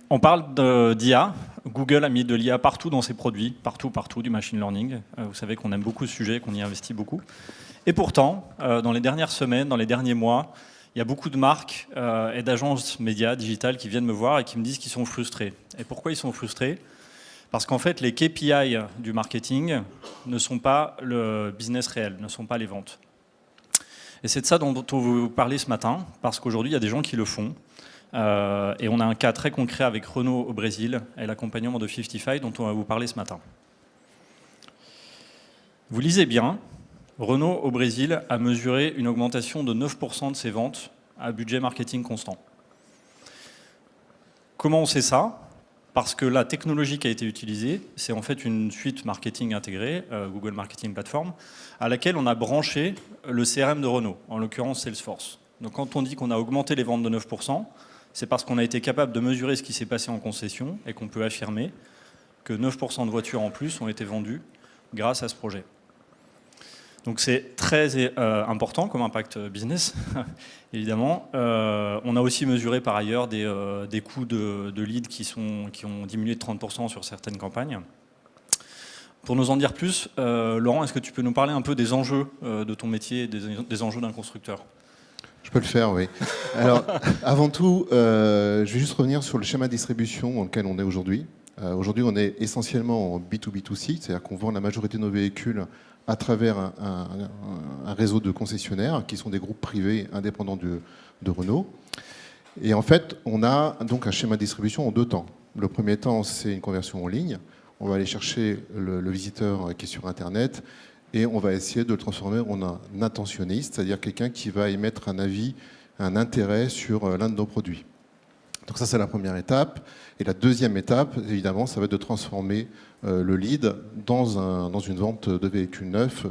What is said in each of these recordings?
On parle d'IA. Google a mis de l'IA partout dans ses produits, partout, du machine learning. Vous savez qu'on aime beaucoup ce sujet, qu'on y investit beaucoup. Et pourtant, dans les dernières semaines, dans les derniers mois, il y a beaucoup de marques et d'agences médias digitales qui viennent me voir et qui me disent qu'ils sont frustrés. Et pourquoi ils sont frustrés ? Parce qu'en fait, les KPI du marketing ne sont pas le business réel, ne sont pas les ventes. Et c'est de ça dont on veut vous parler ce matin, parce qu'aujourd'hui, il y a des gens qui le font. Et on a un cas très concret avec Renault au Brésil et l'accompagnement de 55 dont on va vous parler ce matin. Vous lisez bien, Renault au Brésil a mesuré une augmentation de 9% de ses ventes à budget marketing constant. Comment on sait ça ? Parce que la technologie qui a été utilisée, c'est en fait une suite marketing intégrée, Google Marketing Platform, à laquelle on a branché le CRM de Renault, en l'occurrence Salesforce. Donc quand on dit qu'on a augmenté les ventes de 9%, c'est parce qu'on a été capable de mesurer ce qui s'est passé en concession et qu'on peut affirmer que 9% de voitures en plus ont été vendues grâce à ce projet. Donc c'est très important comme impact business, évidemment. On a aussi mesuré par ailleurs des coûts de lead qui ont diminué de 30% sur certaines campagnes. Pour nous en dire plus, Laurent, est-ce que tu peux nous parler un peu des enjeux de ton métier et des enjeux d'un constructeur ? Je peux le faire, oui. Alors, avant tout, je vais juste revenir sur le schéma de distribution dans lequel on est aujourd'hui. Aujourd'hui, on est essentiellement en B2B2C, c'est-à-dire qu'on vend la majorité de nos véhicules à travers un réseau de concessionnaires qui sont des groupes privés indépendants de Renault. Et en fait, on a donc un schéma de distribution en deux temps. Le premier temps, c'est une conversion en ligne. On va aller chercher le visiteur qui est sur Internet et on va essayer de le transformer en un intentionniste, c'est-à-dire quelqu'un qui va émettre un avis, un intérêt sur l'un de nos produits. Donc ça, c'est la première étape. Et la deuxième étape, évidemment, ça va être de transformer le lead dans une vente de véhicules neufs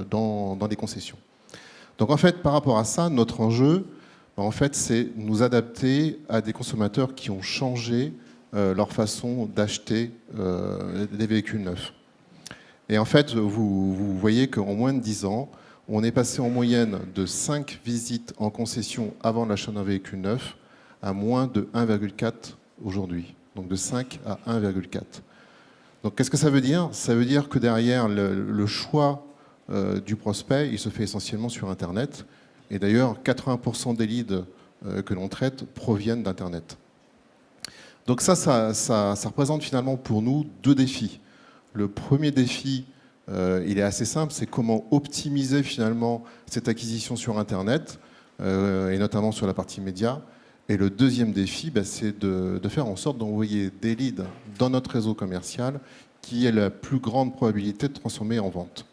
dans les concessions. Donc en fait, par rapport à ça, notre enjeu, en fait, c'est nous adapter à des consommateurs qui ont changé leur façon d'acheter des véhicules neufs. Et en fait, vous voyez qu'en moins de 10 ans, on est passé en moyenne de 5 visites en concession avant l'achat d'un véhicule neuf à moins de 1,4 aujourd'hui. Donc de 5 à 1,4. Donc qu'est-ce que ça veut dire ? Ça veut dire que derrière le choix du prospect, il se fait essentiellement sur Internet. Et d'ailleurs, 80% des leads que l'on traite proviennent d'Internet. Donc ça représente finalement pour nous deux défis. Le premier défi, il est assez simple, c'est comment optimiser finalement cette acquisition sur Internet, et notamment sur la partie média. Et le deuxième défi, c'est de faire en sorte d'envoyer des leads dans notre réseau commercial qui ait la plus grande probabilité de transformer en vente.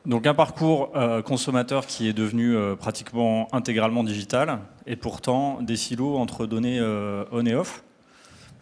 Donc un parcours consommateur qui est devenu pratiquement intégralement digital et pourtant des silos entre données on et off.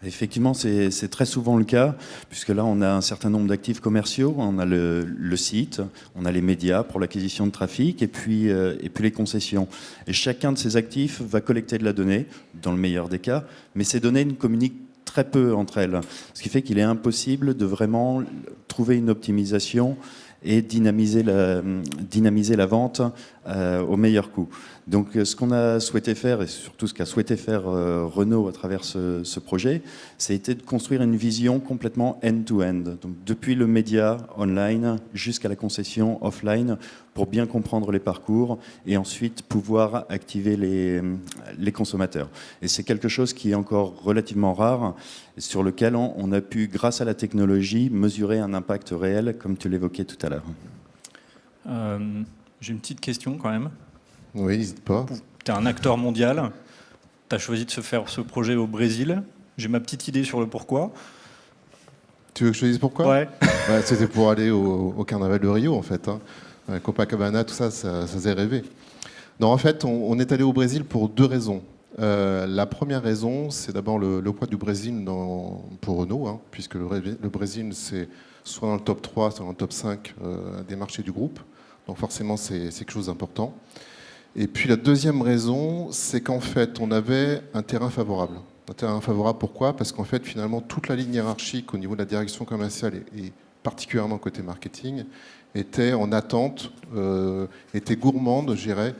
Effectivement, c'est très souvent le cas, puisque là, on a un certain nombre d'actifs commerciaux. On a le site, on a les médias pour l'acquisition de trafic, et puis les concessions. Et chacun de ces actifs va collecter de la donnée, dans le meilleur des cas, mais ces données ne communiquent très peu entre elles. Ce qui fait qu'il est impossible de vraiment trouver une optimisation et dynamiser la vente au meilleur coût. Donc ce qu'on a souhaité faire, et surtout ce qu'a souhaité faire Renault à travers ce projet, c'était de construire une vision complètement end-to-end. Donc depuis le média online jusqu'à la concession offline, pour bien comprendre les parcours et ensuite pouvoir activer les consommateurs. Et c'est quelque chose qui est encore relativement rare, et sur lequel on a pu, grâce à la technologie, mesurer un impact réel, comme tu l'évoquais tout à l'heure. J'ai une petite question quand même. Oui, n'hésite pas. Tu es un acteur mondial, tu as choisi de se faire ce projet au Brésil. J'ai ma petite idée sur le pourquoi. Tu veux que je te dise pourquoi ? Ouais. C'était pour aller au carnaval de Rio, en fait. Copacabana, tout ça, ça faisait rêver. Non, en fait, on est allé au Brésil pour deux raisons. La première raison, c'est d'abord le poids du Brésil pour Renault, puisque le Brésil, c'est soit dans le top 3, soit dans le top 5 des marchés du groupe. Donc forcément, c'est quelque chose d'important. Et puis la deuxième raison, c'est qu'en fait, on avait un terrain favorable. Un terrain favorable, pourquoi ? Parce qu'en fait, finalement, toute la ligne hiérarchique au niveau de la direction commerciale est particulièrement côté marketing, étaient en attente, étaient gourmandes, je dirais,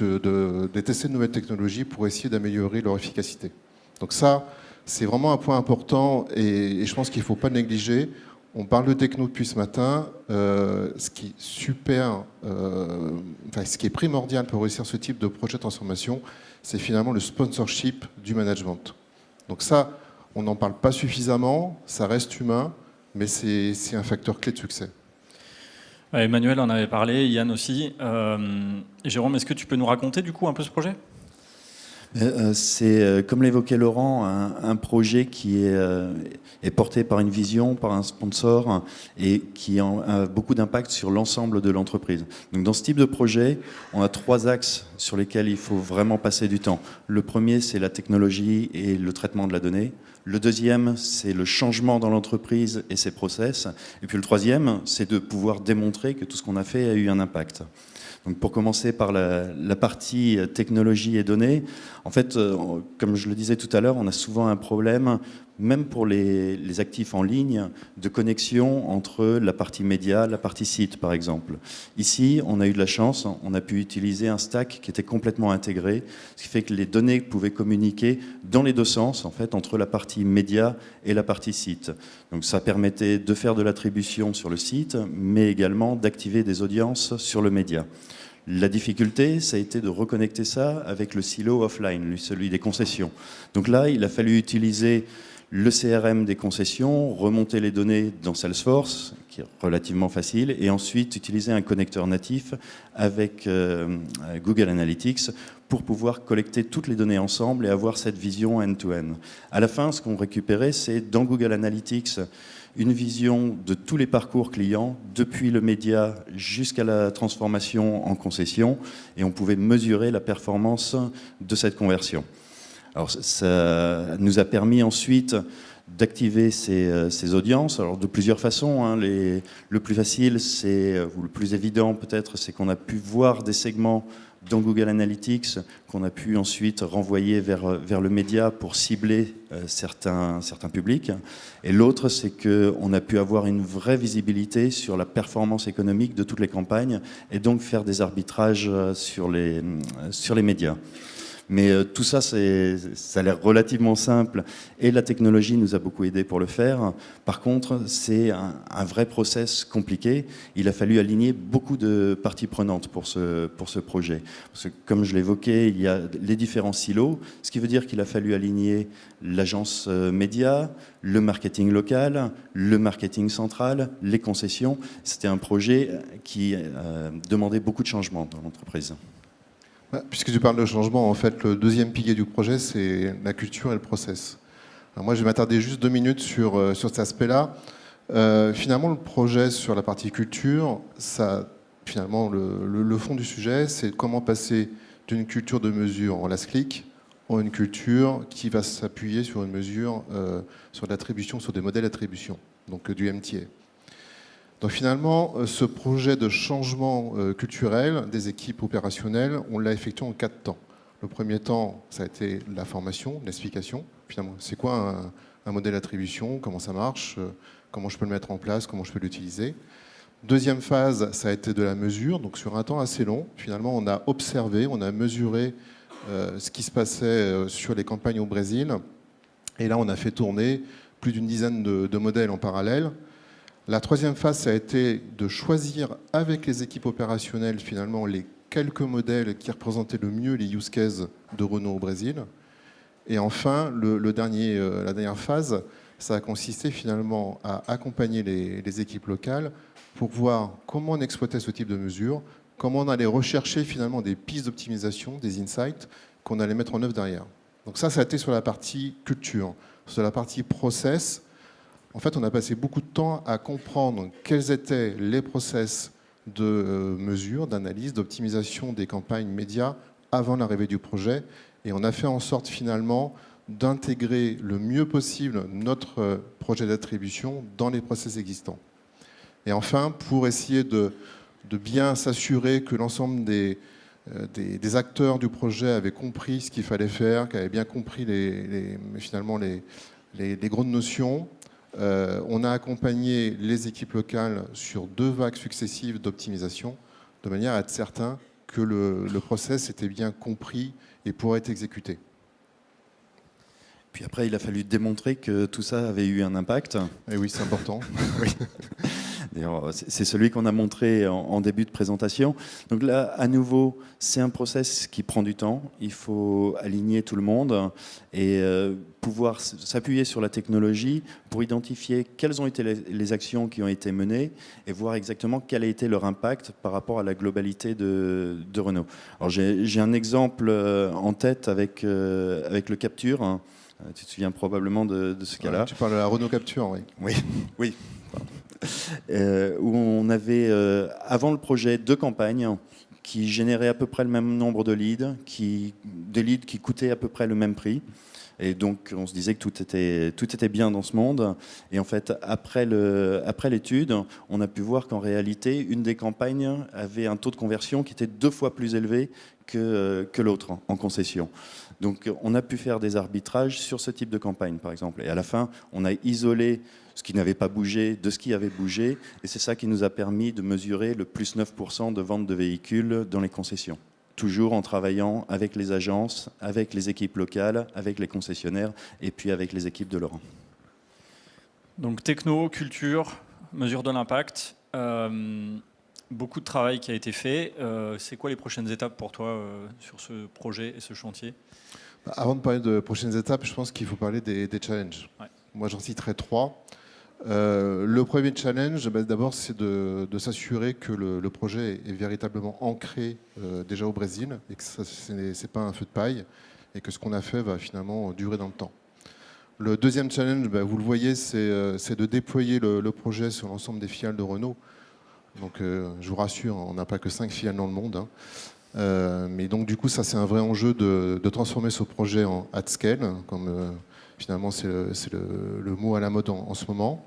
de tester de nouvelles technologies pour essayer d'améliorer leur efficacité. Donc ça, c'est vraiment un point important et je pense qu'il ne faut pas le négliger. On parle de techno depuis ce matin. Ce qui est super, ce qui est primordial pour réussir ce type de projet de transformation, c'est finalement le sponsorship du management. Donc ça, on n'en parle pas suffisamment, ça reste humain, mais c'est un facteur clé de succès. Emmanuel en avait parlé, Yann aussi. Jérôme, est-ce que tu peux nous raconter du coup un peu ce projet ? C'est, comme l'évoquait Laurent, un projet qui est porté par une vision, par un sponsor et qui a beaucoup d'impact sur l'ensemble de l'entreprise. Donc dans ce type de projet, on a 3 axes sur lesquels il faut vraiment passer du temps. Le premier, c'est la technologie et le traitement de la donnée. Le deuxième, c'est le changement dans l'entreprise et ses process. Et puis le troisième, c'est de pouvoir démontrer que tout ce qu'on a fait a eu un impact. Donc pour commencer par la partie technologie et données, en fait, comme je le disais tout à l'heure, on a souvent un problème, même pour les actifs en ligne, de connexion entre la partie média, la partie site, par exemple. Ici, on a eu de la chance, on a pu utiliser un stack qui était complètement intégré, ce qui fait que les données pouvaient communiquer dans les deux sens, en fait, entre la partie média et la partie site. Donc ça permettait de faire de l'attribution sur le site, mais également d'activer des audiences sur le média. La difficulté, ça a été de reconnecter ça avec le silo offline, celui des concessions. Donc là, il a fallu utiliser le CRM des concessions, remonter les données dans Salesforce, qui est relativement facile, et ensuite utiliser un connecteur natif avec Google Analytics pour pouvoir collecter toutes les données ensemble et avoir cette vision end-to-end. À la fin, ce qu'on récupérait, c'est dans Google Analytics une vision de tous les parcours clients, depuis le média jusqu'à la transformation en concession, et on pouvait mesurer la performance de cette conversion. Alors ça nous a permis ensuite d'activer ces audiences, alors de plusieurs façons. Hein. Le plus facile, ou le plus évident peut-être, c'est qu'on a pu voir des segments dans Google Analytics qu'on a pu ensuite renvoyer vers le média pour cibler certains publics. Et l'autre, c'est qu'on a pu avoir une vraie visibilité sur la performance économique de toutes les campagnes et donc faire des arbitrages sur les médias. Mais tout ça, ça a l'air relativement simple et la technologie nous a beaucoup aidé pour le faire. Par contre, c'est un vrai process compliqué. Il a fallu aligner beaucoup de parties prenantes pour ce projet. Parce que, comme je l'évoquais, il y a les différents silos, ce qui veut dire qu'il a fallu aligner l'agence média, le marketing local, le marketing central, les concessions. C'était un projet qui demandait beaucoup de changements dans l'entreprise. Puisque tu parles de changement, en fait, le deuxième pilier du projet, c'est la culture et le process. Alors moi, je vais m'attarder juste 2 minutes sur cet aspect-là. Finalement, le projet sur la partie culture, finalement, le fond du sujet, c'est comment passer d'une culture de mesure en last click à une culture qui va s'appuyer sur une mesure, sur l'attribution, sur des modèles d'attribution, donc du MTA. Donc finalement, ce projet de changement culturel des équipes opérationnelles, on l'a effectué en 4 temps. Le premier temps, ça a été la formation, l'explication. Finalement, c'est quoi un modèle d'attribution, comment ça marche, comment je peux le mettre en place, comment je peux l'utiliser. Deuxième phase, ça a été de la mesure. Donc sur un temps assez long, finalement, on a observé, on a mesuré ce qui se passait sur les campagnes au Brésil. Et là, on a fait tourner plus d'une dizaine de modèles en parallèle. La troisième phase, ça a été de choisir avec les équipes opérationnelles finalement les quelques modèles qui représentaient le mieux les use cases de Renault au Brésil. Et enfin, la dernière phase, ça a consisté finalement à accompagner les équipes locales pour voir comment on exploitait ce type de mesures, comment on allait rechercher finalement des pistes d'optimisation, des insights qu'on allait mettre en œuvre derrière. Donc ça a été sur la partie culture. Sur la partie process, en fait, on a passé beaucoup de temps à comprendre quels étaient les process de mesure, d'analyse, d'optimisation des campagnes médias avant l'arrivée du projet. Et on a fait en sorte finalement d'intégrer le mieux possible notre projet d'attribution dans les process existants. Et enfin, pour essayer de bien s'assurer que l'ensemble des acteurs du projet avaient compris ce qu'il fallait faire, qu'avaient bien compris finalement les grandes notions, On a accompagné les équipes locales sur 2 vagues successives d'optimisation, de manière à être certain que le process était bien compris et pourrait être exécuté. Puis après, il a fallu démontrer que tout ça avait eu un impact. Et oui, c'est important. Oui. D'ailleurs, c'est celui qu'on a montré en début de présentation. Donc là, à nouveau, c'est un process qui prend du temps. Il faut aligner tout le monde et pouvoir s'appuyer sur la technologie pour identifier quelles ont été les actions qui ont été menées et voir exactement quel a été leur impact par rapport à la globalité de Renault. Alors j'ai un exemple en tête avec le Capture. Tu te souviens probablement de ce cas-là. Tu parles de la Renault Capture, oui. Oui, oui. Où on avait, avant le projet, 2 campagnes qui généraient à peu près le même nombre de leads, des leads qui coûtaient à peu près le même prix. Et donc, on se disait que tout était bien dans ce monde. Et en fait, après l'étude, on a pu voir qu'en réalité, une des campagnes avait un taux de conversion qui était 2 fois plus élevé que l'autre en concession. Donc, on a pu faire des arbitrages sur ce type de campagne, par exemple. Et à la fin, on a isolé ce qui n'avait pas bougé de ce qui avait bougé. Et c'est ça qui nous a permis de mesurer le plus 9% de vente de véhicules dans les concessions. Toujours en travaillant avec les agences, avec les équipes locales, avec les concessionnaires et puis avec les équipes de Laurent. Donc techno, culture, mesure de l'impact, beaucoup de travail qui a été fait. C'est quoi les prochaines étapes pour toi sur ce projet et ce chantier ? Avant de parler de prochaines étapes, je pense qu'il faut parler des challenges. Ouais. Moi, j'en citerai 3. Le premier challenge, d'abord, c'est de s'assurer que le projet est véritablement ancré déjà au Brésil et que ce n'est pas un feu de paille et que ce qu'on a fait va finalement durer dans le temps. Le deuxième challenge, vous le voyez, c'est de déployer le projet sur l'ensemble des filiales de Renault. Donc, je vous rassure, on n'a pas que 5 filiales dans le monde. Hein. Mais donc du coup, ça c'est un vrai enjeu de transformer ce projet en at scale, comme finalement c'est le mot à la mode en ce moment.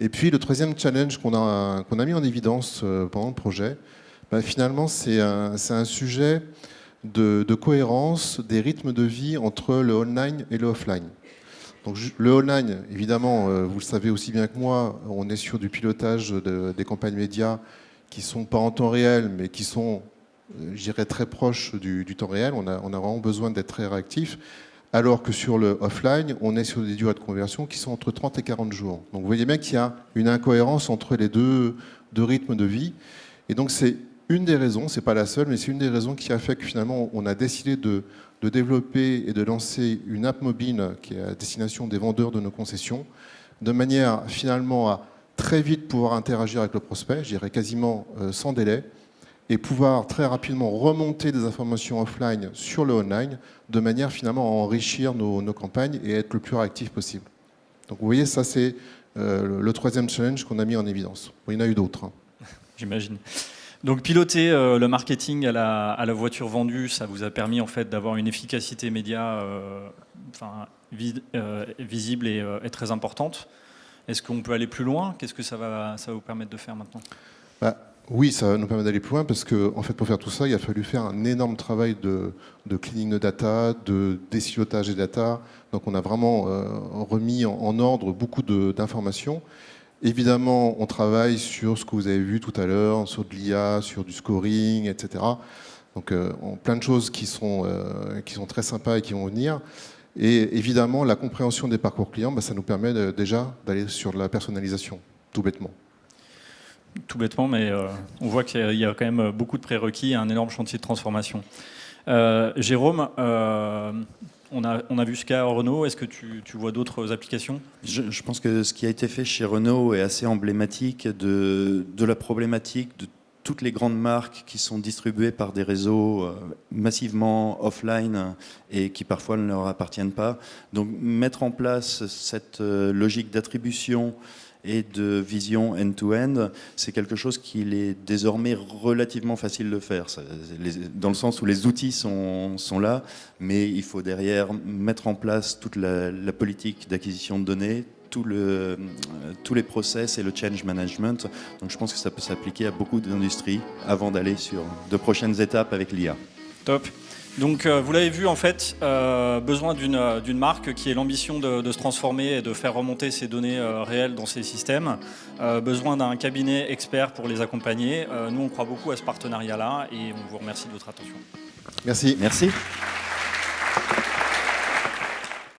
Et puis le troisième challenge qu'on a mis en évidence pendant le projet, finalement c'est un sujet de cohérence des rythmes de vie entre le online et le offline. Donc le online, évidemment, vous le savez aussi bien que moi, on est sur du pilotage des campagnes médias qui sont pas en temps réel, mais qui sont je dirais très proche du temps réel. On a vraiment besoin d'être très réactif. Alors que sur le offline, on est sur des durées de conversion qui sont entre 30 et 40 jours. Donc vous voyez bien qu'il y a une incohérence entre les deux rythmes de vie. Et donc c'est une des raisons, c'est pas la seule, mais c'est une des raisons qui a fait que finalement on a décidé de développer et de lancer une app mobile qui est à destination des vendeurs de nos concessions, de manière finalement à très vite pouvoir interagir avec le prospect, je dirais quasiment sans délai, et pouvoir très rapidement remonter des informations offline sur le online, de manière finalement à enrichir nos campagnes et être le plus réactif possible. Donc vous voyez, ça c'est le troisième challenge qu'on a mis en évidence. Bon, il y en a eu d'autres. Hein. J'imagine. Donc piloter le marketing à la voiture vendue, ça vous a permis en fait d'avoir une efficacité média visible et très importante. Est-ce qu'on peut aller plus loin ? Qu'est-ce que ça va vous permettre de faire maintenant ? Oui, ça va nous permettre d'aller plus loin parce que, en fait, pour faire tout ça, il a fallu faire un énorme travail de cleaning de data, de désilotage des data. Donc, on a vraiment remis en ordre beaucoup d'informations. Évidemment, on travaille sur ce que vous avez vu tout à l'heure, sur de l'IA, sur du scoring, etc. Donc, plein de choses qui sont très sympas et qui vont venir. Et évidemment, la compréhension des parcours clients, ça nous permet déjà d'aller sur de la personnalisation, tout bêtement. Tout bêtement, mais on voit qu'il y a quand même beaucoup de prérequis et un énorme chantier de transformation. Jérôme, on a vu ce cas à Renault. Est-ce que tu vois d'autres applications ? Je pense que ce qui a été fait chez Renault est assez emblématique de la problématique de toutes les grandes marques qui sont distribuées par des réseaux massivement offline et qui parfois ne leur appartiennent pas. Donc mettre en place cette logique d'attribution et de vision end-to-end, c'est quelque chose qu'il est désormais relativement facile de faire, dans le sens où les outils sont là, mais il faut derrière mettre en place toute la politique d'acquisition de données, tous les process et le change management. Donc je pense que ça peut s'appliquer à beaucoup d'industries avant d'aller sur de prochaines étapes avec l'IA. Top. Donc vous l'avez vu en fait, besoin d'une marque qui ait l'ambition de se transformer et de faire remonter ces données réelles dans ces systèmes, besoin d'un cabinet expert pour les accompagner. Nous on croit beaucoup à ce partenariat-là et on vous remercie de votre attention. Merci. Merci.